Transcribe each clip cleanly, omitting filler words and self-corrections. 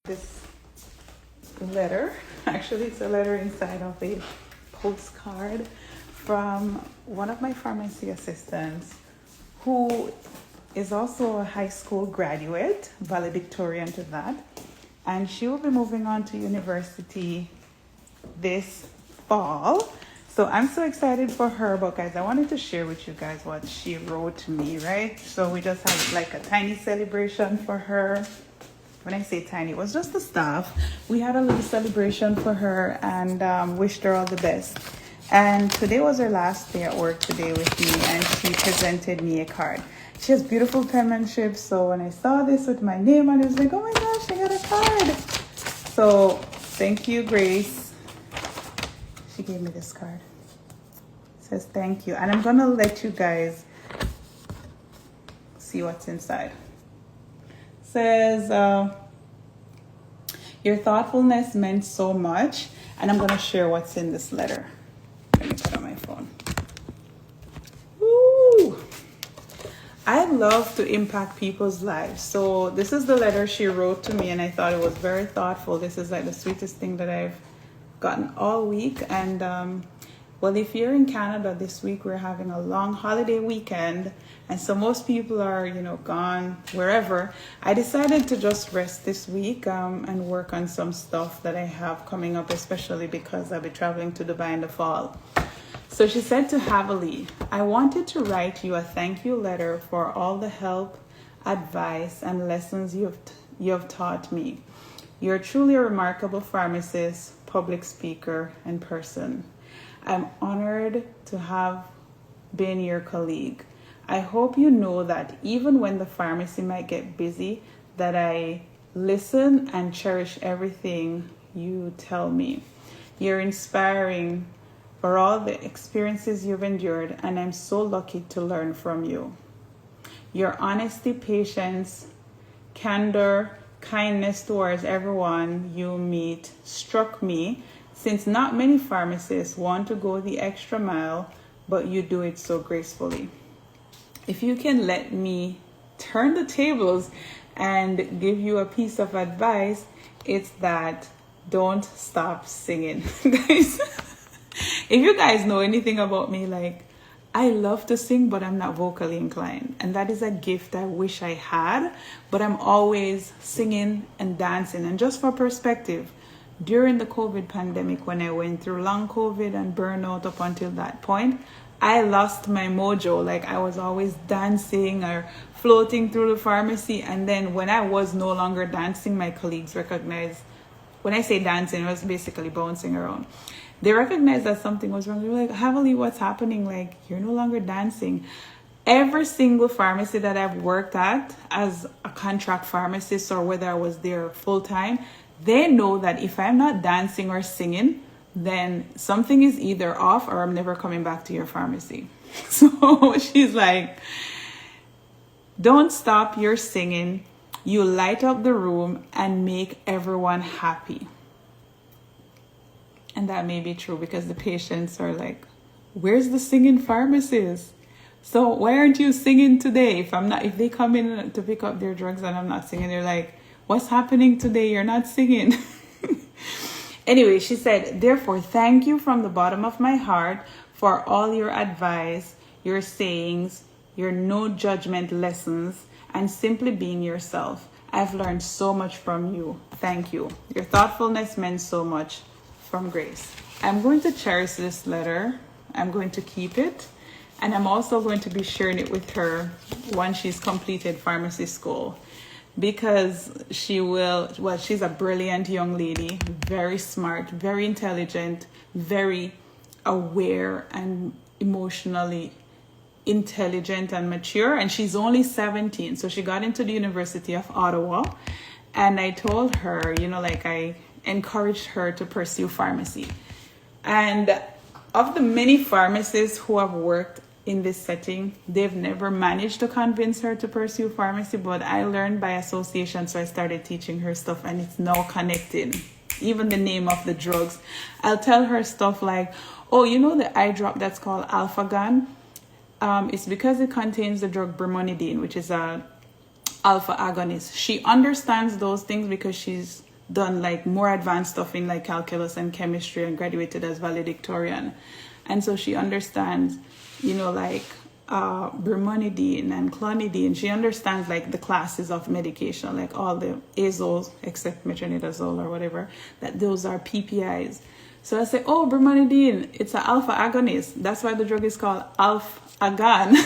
This letter, actually it's a letter inside of a postcard from one of my pharmacy assistants who is also a high school graduate, valedictorian to that, and she will be moving on to university this fall. So I'm so excited for her. But guys, I wanted to share with you guys what she wrote to me, right? So we just had like a tiny celebration for her. When I say tiny, it was just the staff. We had a little celebration for her and wished her all the best. And today was her last day at work today with me, and she presented me a card. She has beautiful penmanship, so when I saw this with my name on it, I was like, oh my gosh, I got a card. So thank you, Grace. She gave me this card. It says thank you. And I'm gonna let you guys see what's inside. Says, your thoughtfulness meant so much, and I'm going to share what's in this letter. Let me put on my phone. Woo! I love to impact people's lives. So this is the letter she wrote to me, and I thought it was very thoughtful. This is like the sweetest thing that I've gotten all week. And well, if you're in Canada this week, we're having a long holiday weekend. And so most people are, gone wherever. I decided to just rest this week and work on some stuff that I have coming up, especially because I'll be traveling to Dubai in the fall. So she said to Havali, I wanted to write you a thank you letter for all the help, advice, and lessons you have taught me. You're truly a remarkable pharmacist, public speaker, and person. I'm honored to have been your colleague. I hope you know that even when the pharmacy might get busy, that I listen and cherish everything you tell me. You're inspiring for all the experiences you've endured, and I'm so lucky to learn from you. Your honesty, patience, candor, kindness towards everyone you meet struck me, since not many pharmacists want to go the extra mile, but you do it so gracefully. If you can let me turn the tables and give you a piece of advice, it's that don't stop singing. Guys, if you guys know anything about me, like, I love to sing, but I'm not vocally inclined. And that is a gift I wish I had, but I'm always singing and dancing. And just for perspective, during the COVID pandemic, when I went through long COVID and burnout up until that point, I lost my mojo. Like, I was always dancing or floating through the pharmacy. And then when I was no longer dancing, my colleagues recognized, when I say dancing, it was basically bouncing around. They recognized that something was wrong. They were like, Havali, what's happening? Like, you're no longer dancing. Every single pharmacy that I've worked at as a contract pharmacist, or whether I was there full time, they know that if I'm not dancing or singing, then something is either off or I'm never coming back to your pharmacy. So she's like, don't stop your singing. You light up the room and make everyone happy. And that may be true, because the patients are like, where's the singing pharmacist? So why aren't you singing today? If they come in to pick up their drugs and I'm not singing, they're like, what's happening today? You're not singing. Anyway, she said, therefore, thank you from the bottom of my heart for all your advice, your sayings, your no judgment lessons, and simply being yourself. I've learned so much from you. Thank you. Your thoughtfulness meant so much. From Grace. I'm going to cherish this letter. I'm going to keep it. And I'm also going to be sharing it with her once she's completed pharmacy school. Because she's a brilliant young lady, very smart, very intelligent, very aware and emotionally intelligent and mature. And she's only 17. So she got into the University of Ottawa. And I told her, I encouraged her to pursue pharmacy. And of the many pharmacists who have worked in this setting, they've never managed to convince her to pursue pharmacy, but I learned by association, so I started teaching her stuff, and it's now connected. Even the name of the drugs. I'll tell her stuff like, oh, the eye drop that's called Alphagan? It's because it contains the drug brimonidine, which is a alpha agonist. She understands those things because she's done like more advanced stuff in like calculus and chemistry and graduated as valedictorian. And so she understands, you know, like brimonidine and clonidine. She understands like the classes of medication, like all the azoles except metronidazole or whatever, that those are PPIs. So I say, oh, brimonidine, it's an alpha agonist. That's why the drug is called alpha-agon.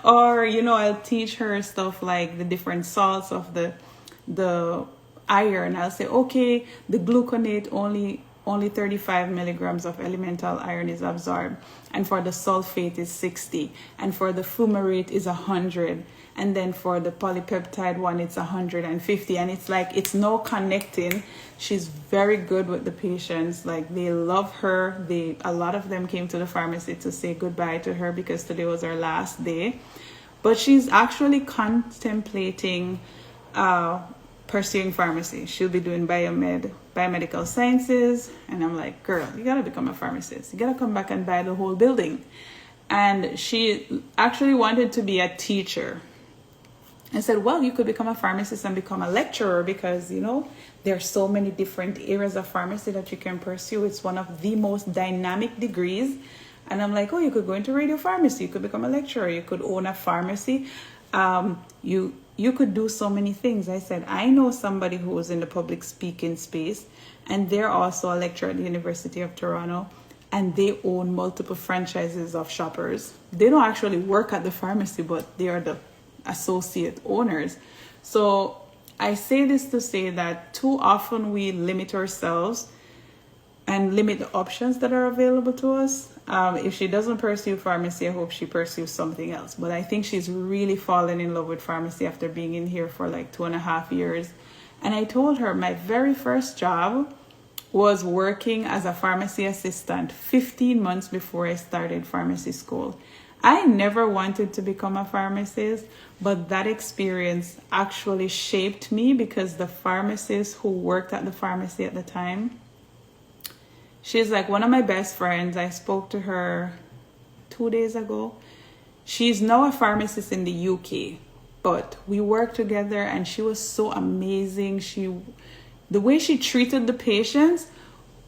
Or, you know, I'll teach her stuff like the different salts of the iron. I'll say, okay, the gluconate only 35 milligrams of elemental iron is absorbed, and for the sulfate is 60, and for the fumarate is 100, and then for the polypeptide one it's 150. And it's like, it's no connecting. She's very good with the patients. Like, they love her. A lot of them came to the pharmacy to say goodbye to her because today was her last day. But she's actually contemplating pursuing pharmacy. She'll be doing biomedical sciences. And I'm like, girl, you gotta become a pharmacist. You gotta come back and buy the whole building. And she actually wanted to be a teacher. I said, well, you could become a pharmacist and become a lecturer, because, you know, there are so many different areas of pharmacy that you can pursue. It's one of the most dynamic degrees. And I'm like, oh, you could go into radio pharmacy. You could become a lecturer. You could own a pharmacy. You could do so many things. I said, I know somebody who was in the public speaking space, and they're also a lecturer at the University of Toronto, and they own multiple franchises of Shoppers. They don't actually work at the pharmacy, but they are the associate owners. So I say this to say that too often we limit ourselves and limit the options that are available to us. If she doesn't pursue pharmacy, I hope she pursues something else. But I think she's really fallen in love with pharmacy after being in here for like 2.5 years. And I told her my very first job was working as a pharmacy assistant 15 months before I started pharmacy school. I never wanted to become a pharmacist, but that experience actually shaped me, because the pharmacist who worked at the pharmacy at the time, she's like one of my best friends. I spoke to her 2 days ago. She's now a pharmacist in the UK, but we worked together and she was so amazing. The way she treated the patients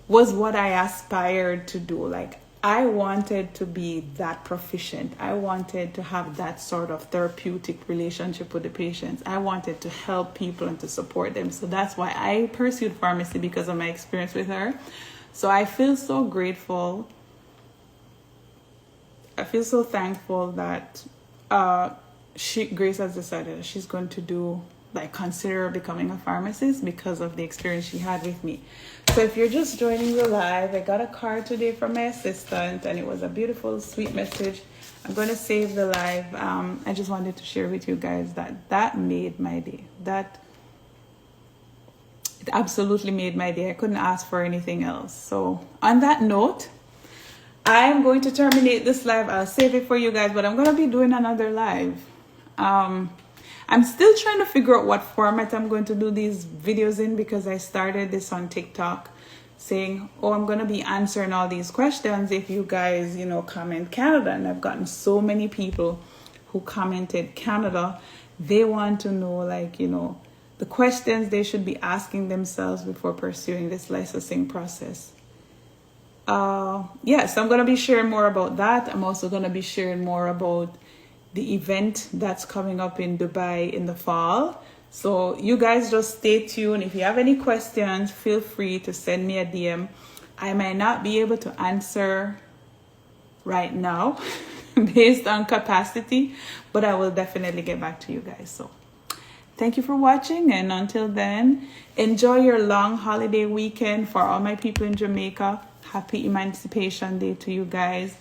was what I aspired to do. Like, I wanted to be that proficient. I wanted to have that sort of therapeutic relationship with the patients. I wanted to help people and to support them. So that's why I pursued pharmacy, because of my experience with her. So I feel so grateful. I feel so thankful that Grace has decided that she's going to consider becoming a pharmacist because of the experience she had with me. So if you're just joining the live, I got a card today from my assistant, and it was a beautiful, sweet message. I'm going to save the live. I just wanted to share with you guys that made my day. It absolutely made my day. I couldn't ask for anything else. So on that note, I'm going to terminate this live. I'll save it for you guys, but I'm going to be doing another live. I'm still trying to figure out what format I'm going to do these videos in, because I started this on TikTok saying, oh, I'm going to be answering all these questions if you guys, comment Canada. And I've gotten so many people who commented Canada. They want to know, the questions they should be asking themselves before pursuing this licensing process. Yes, I'm going to be sharing more about that. I'm also going to be sharing more about the event that's coming up in Dubai in the fall. So you guys just stay tuned. If you have any questions, feel free to send me a DM. I might not be able to answer right now based on capacity, but I will definitely get back to you guys. So thank you for watching, and until then, enjoy your long holiday weekend. For all my people in Jamaica, happy Emancipation Day to you guys.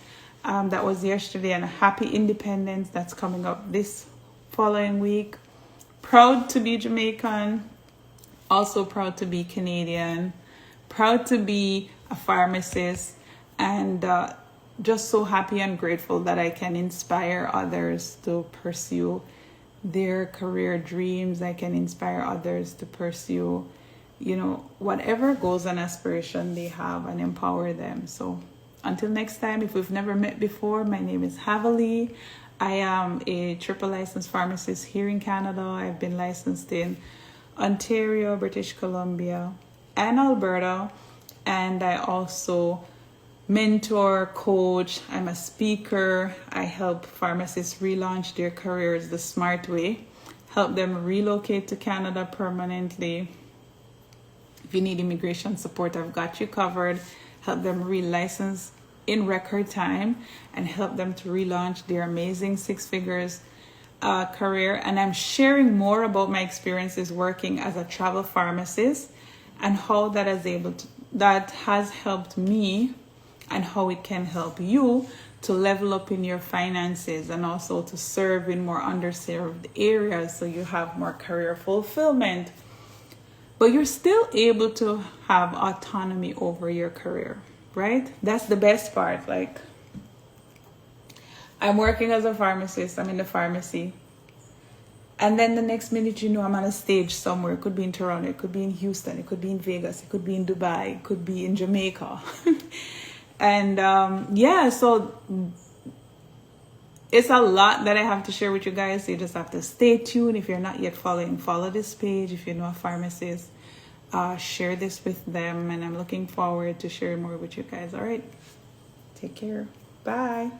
That was yesterday, and a happy independence that's coming up this following week. Proud to be Jamaican, also proud to be Canadian, proud to be a pharmacist, and just so happy and grateful that I can inspire others to pursue their career dreams. I can inspire others to pursue, whatever goals and aspiration they have, and empower them. So until next time, if we've never met before, my name is Havali. I am a triple licensed pharmacist here in Canada. I've been licensed in Ontario, British Columbia, and Alberta. And I also mentor, coach, I'm a speaker. I help pharmacists relaunch their careers the smart way, help them relocate to Canada permanently. If you need immigration support, I've got you covered. Help them relicense in record time and help them to relaunch their amazing six figures career. And I'm sharing more about my experiences working as a travel pharmacist and how that has helped me and how it can help you to level up in your finances and also to serve in more underserved areas so you have more career fulfillment. But you're still able to have autonomy over your career, right? That's the best part. Like, I'm working as a pharmacist, I'm in the pharmacy. And then the next minute, you know, I'm on a stage somewhere. It could be in Toronto, it could be in Houston, it could be in Vegas, it could be in Dubai, it could be in Jamaica. And so it's a lot that I have to share with you guys. So you just have to stay tuned. If you're not yet following, follow this page. If you know a pharmacist, share this with them. And I'm looking forward to sharing more with you guys. All right. Take care. Bye.